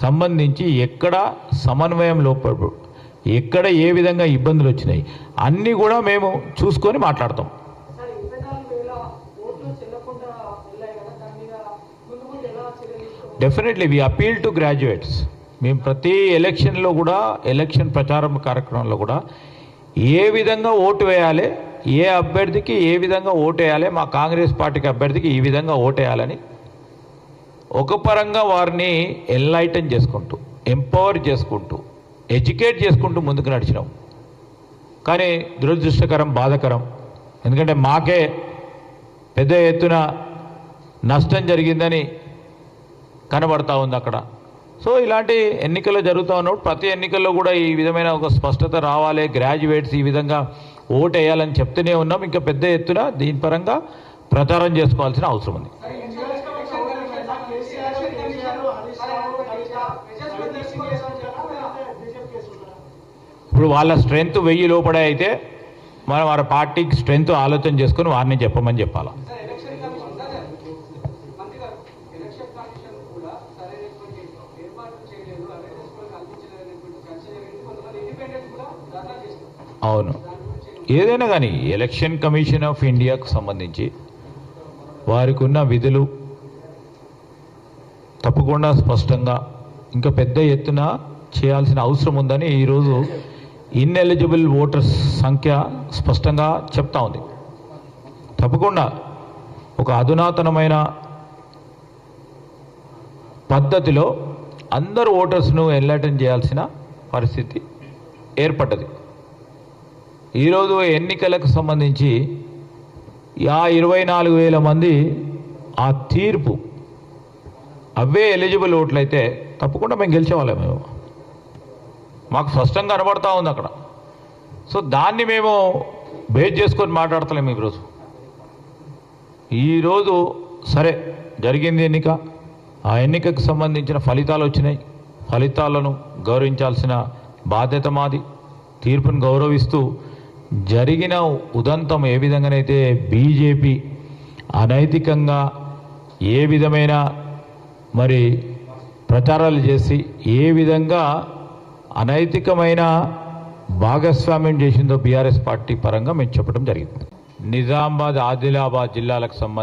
సంబంధించి ఎక్కడ సమన్వయం లోపడు, ఎక్కడ ఏ విధంగా ఇబ్బందులు వచ్చినాయి అన్నీ కూడా మేము చూసుకొని మాట్లాడతాం. Definitely we appeal to graduates. మేము ప్రతి ఎలక్షన్లో కూడా, ఎలక్షన్ ప్రచారం కార్యక్రమంలో కూడా ఏ విధంగా ఓటు వేయాలి, ఏ అభ్యర్థికి ఏ విధంగా ఓటు వేయాలి, మా కాంగ్రెస్ పార్టీకి అభ్యర్థికి ఈ విధంగా ఓటు వేయాలని ఒక పరంగా వారిని ఎన్లైటన్ చేసుకుంటూ, ఎంపవర్ చేసుకుంటూ, ఎడ్యుకేట్ చేసుకుంటూ ముందుకు నడిచినాం. కానీ దురదృష్టకరం, బాధాకరం. ఎందుకంటే మాకే పెద్ద ఎత్తున నష్టం జరిగిందని కనబడతా ఉంది అక్కడ. సో ఇలాంటి ఎన్నికలు జరుగుతూ ఉన్నప్పుడు ప్రతి ఎన్నికల్లో కూడా ఈ విధమైన ఒక స్పష్టత రావాలి, గ్రాడ్యుయేట్స్ ఈ విధంగా ఓటు వేయాలని చెప్తూనే ఉన్నాం. ఇంకా పెద్ద ఎత్తున దీని పరంగా ప్రచారం చేసుకోవాల్సిన అవసరం ఉంది. ఇప్పుడు వాళ్ళ స్ట్రెంగ్త్ 1000 లోపడే అయితే మనం వారి పార్టీకి స్ట్రెంగ్త్ ఆలోచన చేసుకుని వారిని చెప్పమని చెప్పాలి. అవును, ఏదైనా కానీ ఎలక్షన్ కమిషన్ ఆఫ్ ఇండియాకు సంబంధించి వారికి ఉన్న విధులు తప్పకుండా స్పష్టంగా ఇంకా పెద్ద ఎత్తున చేయాల్సిన అవసరం ఉందని ఈరోజు ఇన్ఎలిజిబుల్ ఓటర్స్ సంఖ్య స్పష్టంగా చెప్తా ఉంది. తప్పకుండా ఒక అధునాతనమైన పద్ధతిలో అందరు ఓటర్స్ను ఎన్లైటన్ చేయాల్సిన పరిస్థితి ఏర్పడ్డది. ఈరోజు ఎన్నికలకు సంబంధించి 24,000 మంది ఆ తీర్పు అవే ఎలిజిబుల్ ఓట్లు అయితే తప్పకుండా మేము గెలిచేవాళ్ళం. మేము మాకు స్పష్టంగా కనబడతా ఉంది అక్కడ. సో దాన్ని మేము బేస్ చేసుకొని మాట్లాడతలేము ఈరోజు సరే జరిగింది ఎన్నిక, ఆ ఎన్నికకు సంబంధించిన ఫలితాలు వచ్చినాయి. ఫలితాలను గౌరవించాల్సిన బాధ్యత మాది. తీర్పును గౌరవిస్తూ జరిగిన ఉదంతం ఏ విధంగానైతే బీజేపీ అనైతికంగా ఏ విధమైన మరి ప్రచారాలు చేసి ఏ విధంగా అనైతికమైన భాగస్వామ్యం చేసిందో బీఆర్ఎస్ పార్టీ పరంగా మేము చెప్పడం జరిగింది. నిజామాబాద్, ఆదిలాబాద్ జిల్లాలకు సంబంధించి